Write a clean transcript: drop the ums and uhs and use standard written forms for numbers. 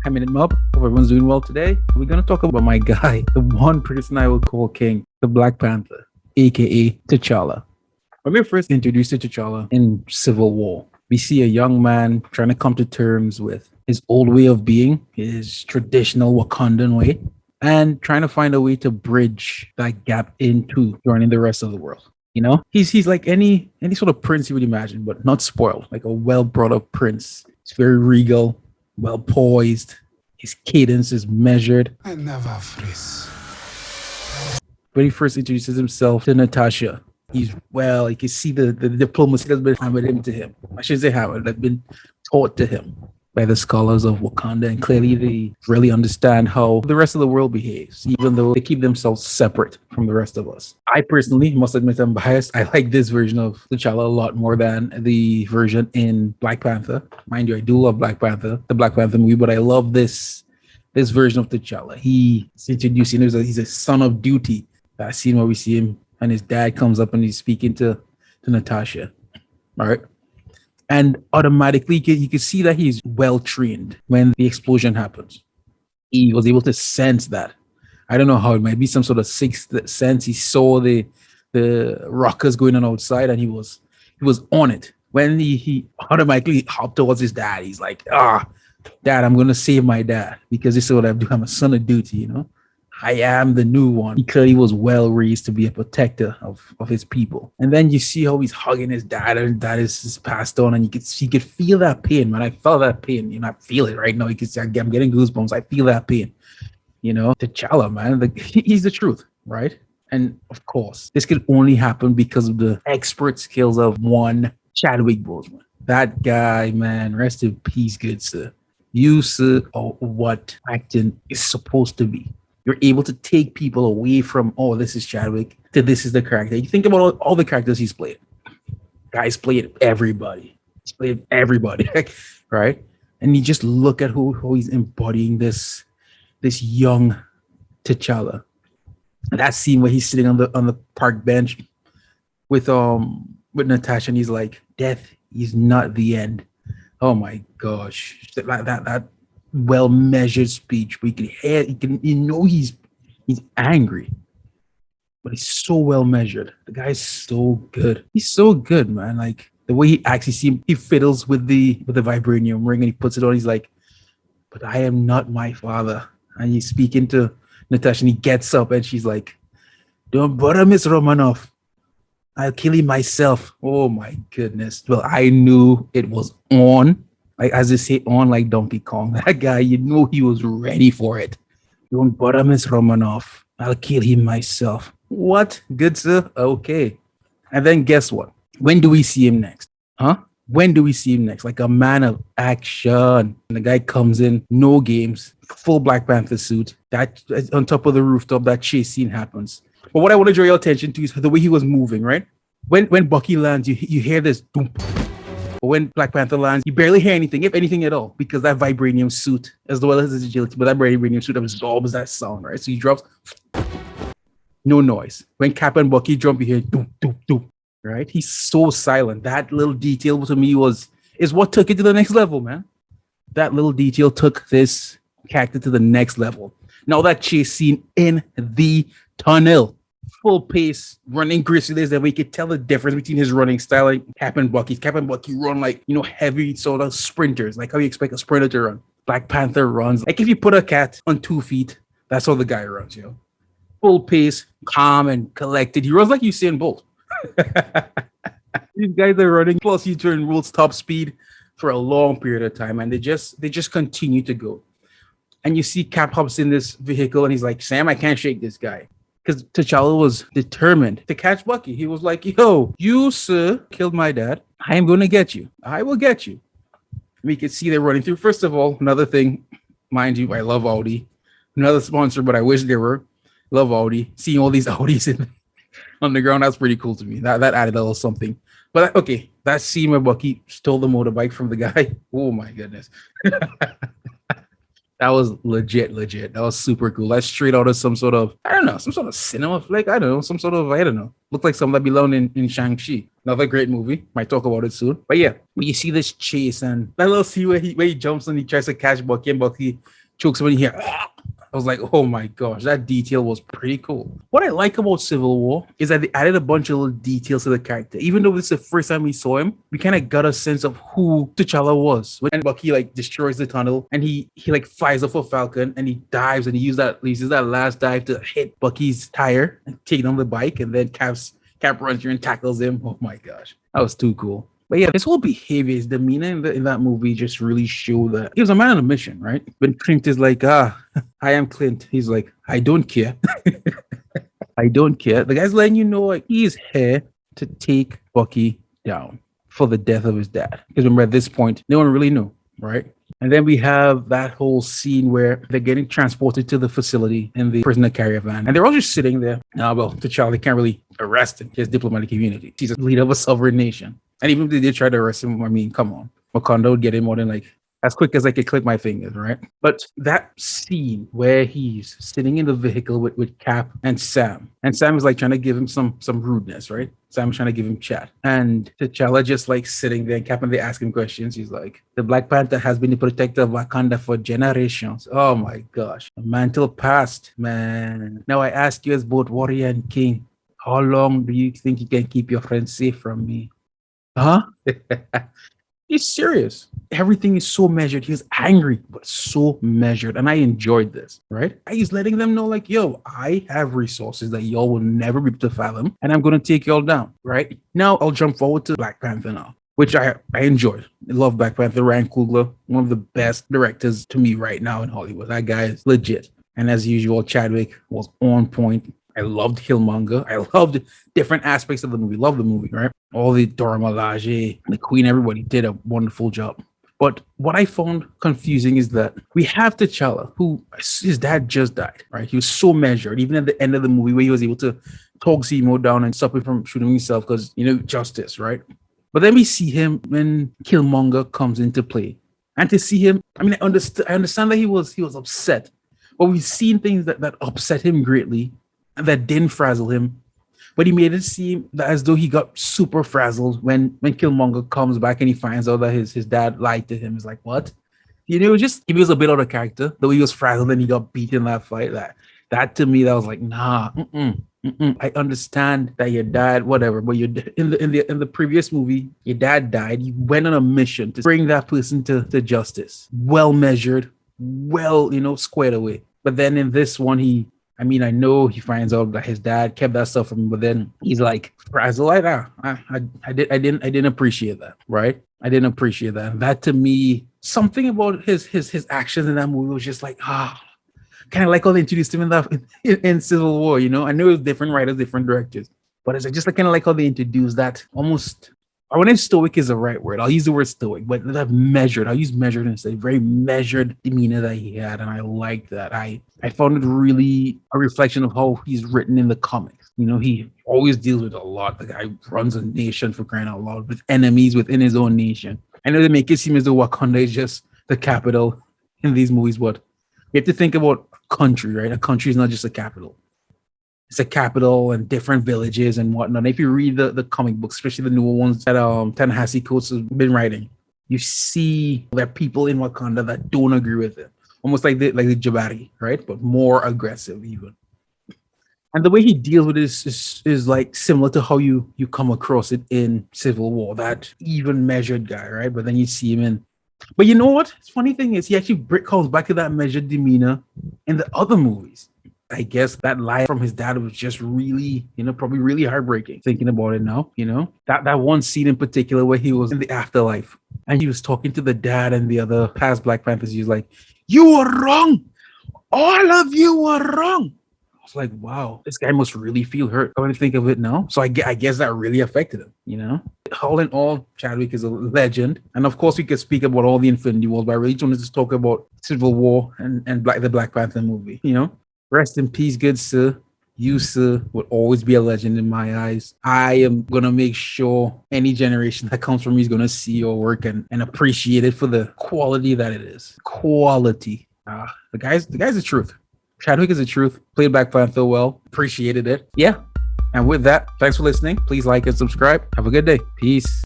Hamming it up. Hope everyone's doing well today. We're going to talk about my guy, the one person I would call king, the Black Panther, aka T'Challa. When we were first introduced to T'Challa in Civil War, we see a young man trying to come to terms with his old way of being, his traditional Wakandan way, and trying to find a way to bridge that gap into joining the rest of the world. You know, he's like any sort of prince you would imagine, but not spoiled, like a well brought up prince. It's very regal, well poised. His cadence is measured. I never freeze. When he first introduces himself to Natasha, he's well, you can see the diplomacy that's been hammered into him. I shouldn't say hammered, that's been taught to him by the scholars of Wakanda. And clearly they really understand how the rest of the world behaves, even though they keep themselves separate from the rest of us. I personally must admit I'm biased. I like this version of T'Challa a lot more than the version in Black Panther. Mind you, I do love Black Panther, the Black Panther movie, but I love this version of T'Challa. He's introducing, he's a son of duty. That scene where we see him and his dad comes up and he's speaking to Natasha, right? And automatically you can see that he's well trained when the explosion happens. He was able to sense that. I don't know how, it might be some sort of sixth sense. He saw the rockers going on outside and he was on it. When he automatically hopped towards his dad, he's like, Dad, I'm gonna save my dad because this is what I do. I'm a son of duty, you know. I am the new one. He clearly was well raised to be a protector of his people. And then you see how he's hugging his dad, and that is passed on, and you could feel that pain, man. I felt that pain. You know, I feel it right now. You can see I'm getting goosebumps. I feel that pain. You know, T'Challa, man, he's the truth, right? And of course, this could only happen because of the expert skills of one Chadwick Boseman. That guy, man, rest in peace, good sir. You sir are what acting is supposed to be. You're able to take people away from, this is Chadwick, to this is the character. You think about all the characters he's played. Guy's played everybody. He's played everybody, right? And you just look at how he's embodying this young T'Challa. And that scene where he's sitting on the park bench with Natasha, and he's like, "Death is not the end." Oh my gosh, that well-measured speech, but he's angry, but he's so well-measured. The guy's so good. He's so good, man. Like the way he acts, he fiddles with the vibranium ring and he puts it on. He's like, "But I am not my father." And he's speaking to Natasha and he gets up and she's like, "Don't bother Miss Romanoff. I'll kill him myself." Oh my goodness. Well, I knew it was on. Like, as they say, on like Donkey Kong. That guy, you know he was ready for it. "Don't bother Miss Romanoff. I'll kill him myself." What? Good, sir? Okay. And then guess what? When do we see him next? Huh? When do we see him next? Like a man of action. And the guy comes in, no games, full Black Panther suit. That on top of the rooftop, that chase scene happens. But what I want to draw your attention to is the way he was moving, right? When Bucky lands, you hear this boom. But when Black Panther lands, you barely hear anything, if anything at all, because that vibranium suit, as well as his agility, but that vibranium suit absorbs that sound, right? So he drops, no noise. When Cap and Bucky jump, you hear doom, doom, doom, right? He's so silent. That little detail to me is what took it to the next level, man. That little detail took this character to the next level. Now that chase scene in the tunnel, full pace, running gracefully, that we could tell the difference between his running style, like Cap and Bucky. Cap and Bucky run like, heavy sort of sprinters, like how you expect a sprinter to run. Black Panther runs like if you put a cat on 2 feet, that's how the guy runs, full pace, calm and collected. He runs like Usain Bolt. These guys are running plus you turn world's top speed for a long period of time, and they just continue to go. And you see Cap hops in this vehicle and he's like, "Sam, I can't shake this guy." Because T'Challa was determined to catch Bucky. He was like, "Yo, you, sir, killed my dad. I am going to get you. I will get you." We can see they're running through. First of all, another thing, mind you, I love Audi. Another sponsor, but I wish they were. Love Audi. Seeing all these Audis on the ground, that's pretty cool to me. That added a little something. But okay, that scene where Bucky stole the motorbike from the guy. Oh my goodness. That was legit, legit. That was super cool. That's straight out of some sort of, I don't know, some sort of cinema flick. I don't know, some sort of, I don't know. Looked like something that belonged in Shang-Chi. Another great movie. Might talk about it soon. But yeah, when you see this chase and that little scene where he jumps and he tries to catch Bucky and Bucky chokes him in here. I was like, oh my gosh, that detail was pretty cool. What I like about Civil War is that they added a bunch of little details to the character. Even though this is the first time we saw him, we kind of got a sense of who T'Challa was. When Bucky like destroys the tunnel and he like flies off a Falcon and he dives and he uses that last dive to hit Bucky's tire and take on the bike, and then Cap runs through and tackles him. Oh my gosh, that was too cool. But yeah, his whole behavior, his demeanor in that movie just really showed that he was a man on a mission, right? When Clint is like, I am Clint. He's like, I don't care. I don't care. The guy's letting you know, like, he's here to take Bucky down for the death of his dad. Because remember, at this point, no one really knew, right? And then we have that whole scene where they're getting transported to the facility in the prisoner carrier van. And they're all just sitting there. Now, well, T'Challa, they can't really arrest him. His diplomatic immunity. He's a leader of a sovereign nation. And even if they did try to arrest him, I mean, come on. Wakanda would get him more than like as quick as I could click my fingers, right? But that scene where he's sitting in the vehicle with Cap and Sam is like trying to give him some rudeness, right? Sam's trying to give him chat. And T'Challa just like sitting there, and Cap and they ask him questions. He's like, the Black Panther has been the protector of Wakanda for generations. Oh my gosh. The mantle passed, man. Now I ask you as both warrior and king, how long do you think you can keep your friends safe from me? Huh? He's serious. Everything is so measured. He was angry, but so measured. And I enjoyed this, right? He's letting them know, like, yo, I have resources that y'all will never be able to fathom, and I'm going to take y'all down, right? Now I'll jump forward to Black Panther now, which I enjoyed. I love Black Panther. Ryan Coogler, one of the best directors to me right now in Hollywood. That guy is legit. And as usual, Chadwick was on point. I loved Killmonger. I loved different aspects of the movie. Love the movie, right? All the Dora Milaje, the Queen, everybody did a wonderful job. But what I found confusing is that we have T'Challa, who his dad just died, right? He was so measured, even at the end of the movie where he was able to talk Zemo down and stop him from shooting himself because, justice, right? But then we see him when Killmonger comes into play. And to see him, I mean, I understand that he was upset, but we've seen things that upset him greatly and that didn't frazzle him. But he made it seem that as though he got super frazzled when Killmonger comes back and he finds out that his dad lied to him. He's like, what? He was a bit out of character. The way he was frazzled and he got beat in that fight. That to me, that was like, nah, I understand that your dad, whatever, but in the previous movie, your dad died. You went on a mission to bring that person to justice. Well measured, well, squared away. But then in this one, I know he finds out that his dad kept that stuff from him, but then he's like frazzled. I didn't appreciate that, right? I didn't appreciate that. That to me, something about his actions in that movie was just like, kind of like how they introduced him in Civil War, I know it was different writers, different directors, but it's just like kind of like how they introduced that almost. I wouldn't say stoic is the right word. I'll use the word stoic, but that measured. I'll use measured instead. Very measured demeanor that he had, and I liked that. I found it really a reflection of how he's written in the comics. He always deals with a lot. The guy runs a nation, for crying out loud, with enemies within his own nation. I know they make it seem as though Wakanda is just the capital in these movies, but you have to think about a country, right? A country is not just a capital. It's a capital and different villages and whatnot. And if you read the comic books, especially the newer ones that Ta-Nehisi Coates has been writing, you see there are people in Wakanda that don't agree with it. Almost like the Jabari, right? But more aggressive even. And the way he deals with it is like similar to how you come across it in Civil War, that even measured guy, right? But then you see him in. But you know what? The funny thing is he actually comes back to that measured demeanor in the other movies. I guess that lie from his dad was just really, probably really heartbreaking. Thinking about it now, that one scene in particular where he was in the afterlife and he was talking to the dad and the other past Black Panthers. He was like, "You were wrong. All of you were wrong." I was like, wow, this guy must really feel hurt. I want to think of it now. So I guess that really affected him, All in all, Chadwick is a legend. And of course, we could speak about all the Infinity Wars, but I really wanted to talk about Civil War and the Black Panther movie, Rest in peace, good sir. You, sir, would always be a legend in my eyes. I am going to make sure any generation that comes from me is going to see your work and appreciate it for the quality that it is. Quality. The guy's the truth. Chadwick is the truth. Played Black Panther well. Appreciated it. Yeah. And with that, thanks for listening. Please like and subscribe. Have a good day. Peace.